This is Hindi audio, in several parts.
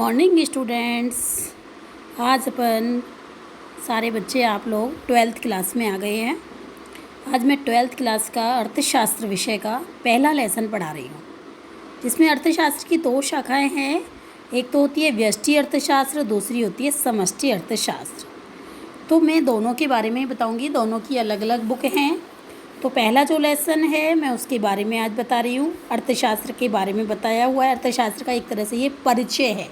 Morning students. आज अपन सारे बच्चे आप लोग 12th क्लास में आ गए हैं। आज मैं 12th क्लास का अर्थशास्त्र विषय का पहला लेसन पढ़ा रही हूँ, जिसमें अर्थशास्त्र की दो शाखाएं हैं। एक तो होती है व्यष्टि अर्थशास्त्र, दूसरी होती है समष्टि अर्थशास्त्र। तो मैं दोनों के बारे में बताऊँगी, दोनों की अलग अलग बुक हैं। तो पहला जो लेसन है मैं उसके बारे में आज बता रही हूँ। अर्थशास्त्र के बारे में बताया हुआ है। अर्थशास्त्र का एक तरह से ये परिचय है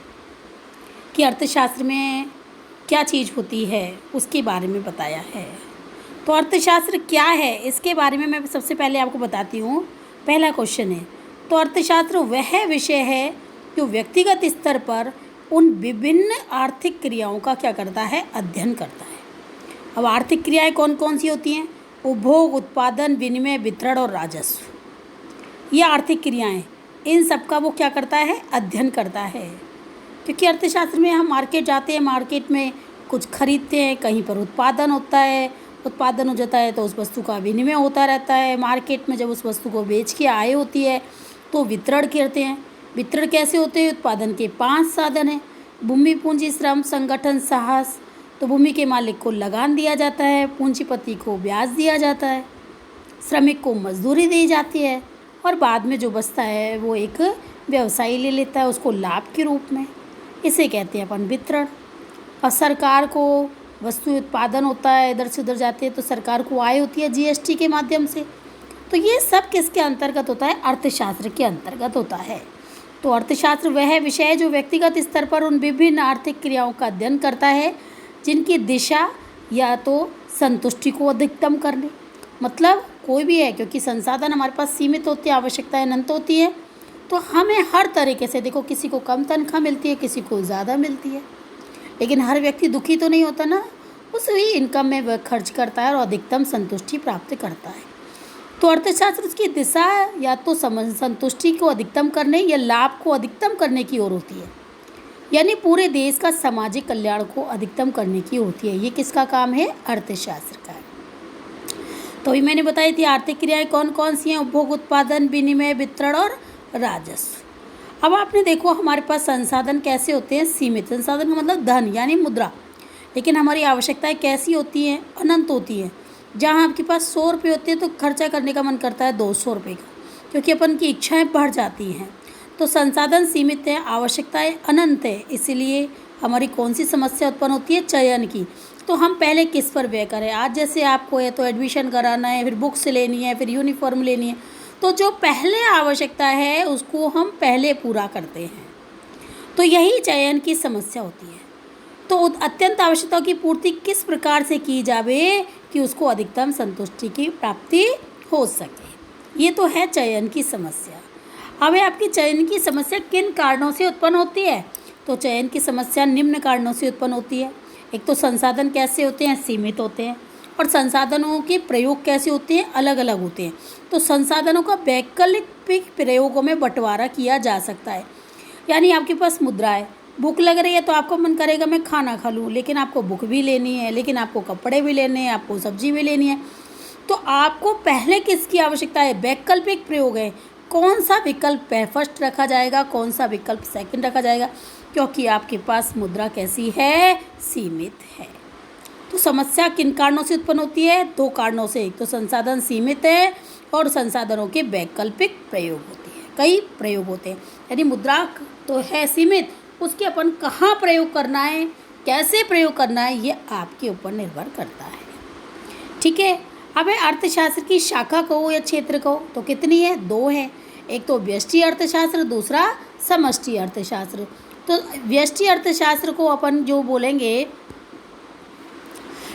कि अर्थशास्त्र में क्या चीज़ होती है, उसके बारे में बताया है। तो अर्थशास्त्र क्या है, इसके बारे में मैं सबसे पहले आपको बताती हूँ। पहला क्वेश्चन है, तो अर्थशास्त्र वह विषय है जो व्यक्तिगत स्तर पर उन विभिन्न आर्थिक क्रियाओं का क्या करता है, अध्ययन करता है। अब आर्थिक क्रियाएं कौन कौन सी होती हैं? उपभोग, उत्पादन, विनिमय, वितरण और राजस्व। ये आर्थिक क्रियाएं, इन सब का वो क्या करता है, अध्ययन करता है। क्योंकि अर्थशास्त्र में हम मार्केट जाते हैं, मार्केट में कुछ खरीदते हैं, कहीं पर उत्पादन होता है, उत्पादन हो जाता है तो उस वस्तु का विनिमय होता रहता है। मार्केट में जब उस वस्तु को बेच के आय होती है तो वितरण करते हैं। वितरण कैसे होते हैं? उत्पादन के 5 साधन हैं: भूमि, पूंजी, श्रम, संगठन, साहस। तो भूमि के मालिक को लगान दिया जाता है, पूंजीपति को ब्याज दिया जाता है, श्रमिक को मजदूरी दी जाती है, और बाद में जो बचता है वो एक व्यवसायी ले लेता है उसको लाभ के रूप में। इसे कहते हैं अपन वितरण। और सरकार को वस्तु उत्पादन होता है, इधर से उधर जाती है तो सरकार को आय होती है जीएसटी के माध्यम से। तो ये सब किसके अंतर्गत होता है? अर्थशास्त्र के अंतर्गत होता है। तो अर्थशास्त्र वह विषय है जो व्यक्तिगत स्तर पर उन विभिन्न आर्थिक क्रियाओं का अध्ययन करता है जिनकी दिशा या तो संतुष्टि को अधिकतम करने, मतलब कोई भी है, क्योंकि संसाधन हमारे पास सीमित होते हैं, आवश्यकताएं अनंत होती है, तो हमें हर तरीके से, देखो किसी को कम तनख्वाह मिलती है, किसी को ज़्यादा मिलती है, लेकिन हर व्यक्ति दुखी तो नहीं होता ना। उस ही इनकम में वह खर्च करता है और अधिकतम संतुष्टि प्राप्त करता है। तो अर्थशास्त्र उसकी दिशा या तो संतुष्टि को अधिकतम करने या लाभ को अधिकतम करने की ओर होती है, यानी पूरे देश का सामाजिक कल्याण को अधिकतम करने की होती है। ये किसका काम है? अर्थशास्त्र का। तो अभी मैंने बताई थी आर्थिक क्रियाएं कौन कौन सी हैं: उपभोग, उत्पादन, विनिमय, वितरण और राजस्व। अब आपने देखो हमारे पास संसाधन कैसे होते हैं? सीमित। संसाधन का मतलब धन यानी मुद्रा। लेकिन हमारी आवश्यकताएं कैसी होती हैं? अनंत होती हैं। जहाँ आपके पास 100 रुपये होते हैं तो खर्चा करने का मन करता है 200 रुपये का, क्योंकि अपन की इच्छाएं बढ़ जाती हैं। तो संसाधन सीमित है, आवश्यकताएं अनंत है, इसीलिए हमारी कौन सी समस्या उत्पन्न होती है? चयन की। तो हम पहले किस पर व्यय करें? आज जैसे आपको है तो एडमिशन कराना है, फिर बुक्स लेनी है, फिर यूनिफॉर्म लेनी है, तो जो पहले आवश्यकता है उसको हम पहले पूरा करते हैं। तो यही चयन की समस्या होती है। तो अत्यंत आवश्यकताओं की पूर्ति किस प्रकार से की जावे कि उसको अधिकतम संतुष्टि की प्राप्ति हो सके, ये तो है चयन की समस्या। अब आपकी चयन की समस्या किन कारणों से उत्पन्न होती है? तो चयन की समस्या निम्न कारणों से उत्पन्न होती है। एक तो संसाधन कैसे होते हैं? सीमित होते हैं। और संसाधनों के प्रयोग कैसे होते हैं? अलग अलग होते हैं। तो संसाधनों का वैकल्पिक प्रयोगों में बंटवारा किया जा सकता है। यानी आपके पास मुद्रा है, भूख लग रही है तो आपको मन करेगा मैं खाना खा लूँ, लेकिन आपको बुक भी लेनी है, लेकिन आपको कपड़े भी लेने हैं, आपको सब्जी भी लेनी है। तो आपको पहले किसकी आवश्यकता है? वैकल्पिक प्रयोग है। कौन सा विकल्प फर्स्ट रखा जाएगा, कौन सा विकल्प सेकंड रखा जाएगा, क्योंकि आपके पास मुद्रा कैसी है? सीमित है। तो समस्या किन कारणों से उत्पन्न होती है? 2 कारणों से। एक तो संसाधन सीमित है और संसाधनों के वैकल्पिक प्रयोग होते हैं, कई प्रयोग होते हैं। यानी मुद्रा तो है सीमित, उसके अपन कहाँ प्रयोग करना है, कैसे प्रयोग करना है, ये आपके ऊपर निर्भर करता है। ठीक है। अब अर्थशास्त्र की शाखा कहो या क्षेत्र कहो तो कितनी है? 2 है। एक तो व्यष्टि अर्थशास्त्र, दूसरा समष्टि अर्थशास्त्र। तो व्यष्टि अर्थशास्त्र को अपन जो बोलेंगे,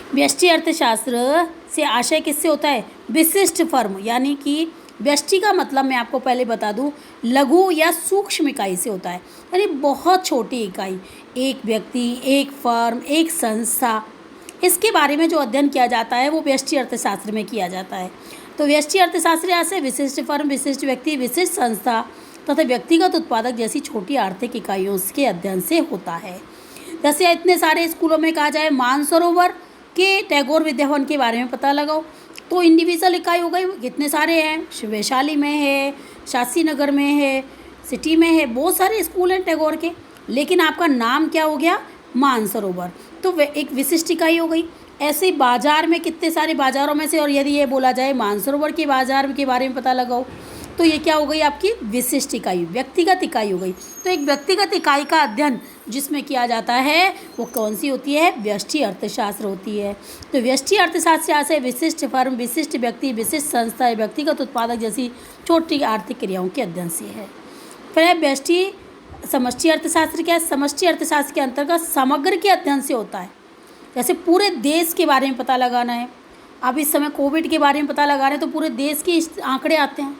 व्यष्टि अर्थशास्त्र से आशय किससे होता है? विशिष्ट फर्म, यानी कि व्यष्टि का मतलब मैं आपको पहले बता दूं, लघु या सूक्ष्म इकाई से होता है, यानी बहुत छोटी इकाई, एक व्यक्ति, एक फर्म, एक संस्था, इसके बारे में जो अध्ययन किया जाता है वो व्यष्टि अर्थशास्त्र में किया जाता है। तो व्यष्टि अर्थशास्त्र ऐसे विशिष्ट फर्म, विशिष्ट व्यक्ति, विशिष्ट संस्था तथा व्यक्तिगत उत्पादक जैसी छोटी आर्थिक इकाइयों के अध्ययन से होता है। जैसे इतने सारे स्कूलों में कहा जाए मानसरोवर के टैगोर विद्या भवन के बारे में पता लगाओ, तो इंडिविजुअल इकाई हो गई, कितने सारे हैं, वैशाली में है, शास्त्री नगर में है, सिटी में है, बहुत सारे स्कूल हैं टैगोर के। लेकिन आपका नाम क्या हो गया, मानसरोवर, तो वे एक विशिष्ट इकाई हो गई। ऐसे ही बाजार में कितने सारे बाजारों में से, और यदि ये बोला जाए मानसरोवर के बाजार के बारे में पता लगाओ, तो ये क्या हो गई आपकी विशिष्ट इकाई, व्यक्तिगत इकाई हो गई। तो एक व्यक्तिगत इकाई का अध्ययन जिसमें किया जाता है वो कौन सी होती है, व्यष्टि अर्थशास्त्र होती है। तो व्यष्टि अर्थशास्त्र से विशिष्ट फर्म, विशिष्ट व्यक्ति, विशिष्ट संस्था, व्यक्तिगत उत्पादक जैसी छोटी आर्थिक क्रियाओं के अध्ययन से है। फिर व्यष्टि समष्टि अर्थशास्त्र क्या है, समष्टि अर्थशास्त्र के अंतर्गत समग्र के अध्ययन से होता है। जैसे पूरे देश के बारे में पता लगाना है, अब इस समय कोविड के बारे में पता लगाना है तो पूरे देश के आंकड़े आते हैं।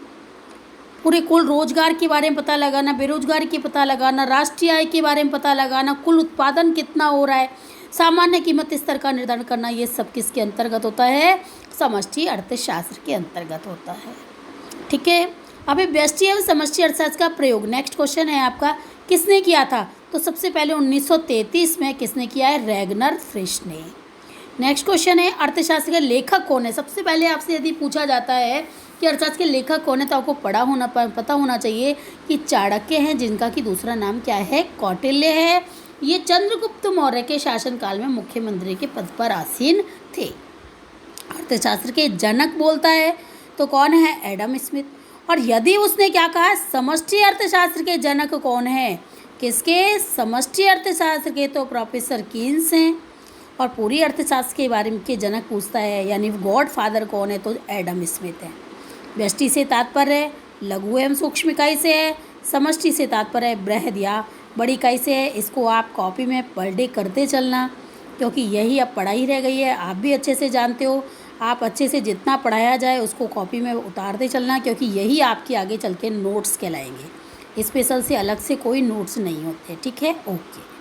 पूरे कुल रोजगार के बारे में पता लगाना, बेरोजगारी के पता लगाना, राष्ट्रीय आय के बारे में पता लगाना, कुल उत्पादन कितना हो रहा है, सामान्य कीमत स्तर का निर्धारण करना, ये सब किसके अंतर्गत होता है, समष्टि अर्थशास्त्र के अंतर्गत होता है। ठीक है, अब व्यष्टि एवं समष्टि अर्थशास्त्र का प्रयोग, नेक्स्ट क्वेश्चन है आपका, किसने किया था, तो सबसे पहले 1933 में किसने किया है, रैगनर फ्रिश ने। नेक्स्ट क्वेश्चन है, अर्थशास्त्र के लेखक कौन है। सबसे पहले आपसे यदि पूछा जाता है कि अर्थशास्त्र के लेखक कौन है, तो आपको पता होना चाहिए कि चाणक्य हैं, जिनका कि दूसरा नाम क्या है, कौटिल्य है। ये चंद्रगुप्त मौर्य के शासनकाल में मुख्यमंत्री के पद पर आसीन थे। अर्थशास्त्र के जनक बोलता है तो कौन है, एडम स्मिथ। और यदि उसने क्या कहा, समष्टि अर्थशास्त्र के जनक कौन है, किसके, समष्टि अर्थशास्त्र के, तो प्रोफेसर कीन्स हैं। और पूरी अर्थशास्त्र के बारे में के जनक पूछता है, यानी गॉड फादर कौन है, तो एडम स्मिथ है। व्यष्टि से तात्पर्य लघु एवं सूक्ष्म इकाई से है, समष्टि से तात्पर्य बृहद या बड़ी इकाई से है। इसको आप कॉपी में पर डे करते चलना, क्योंकि यही अब पढ़ाई रह गई है, आप भी अच्छे से जानते हो। आप अच्छे से जितना पढ़ाया जाए उसको कॉपी में उतारते चलना, क्योंकि यही आपके आगे चल के नोट्स कहलाएंगे। स्पेशल से अलग से कोई नोट्स नहीं होते। ठीक है, ओके।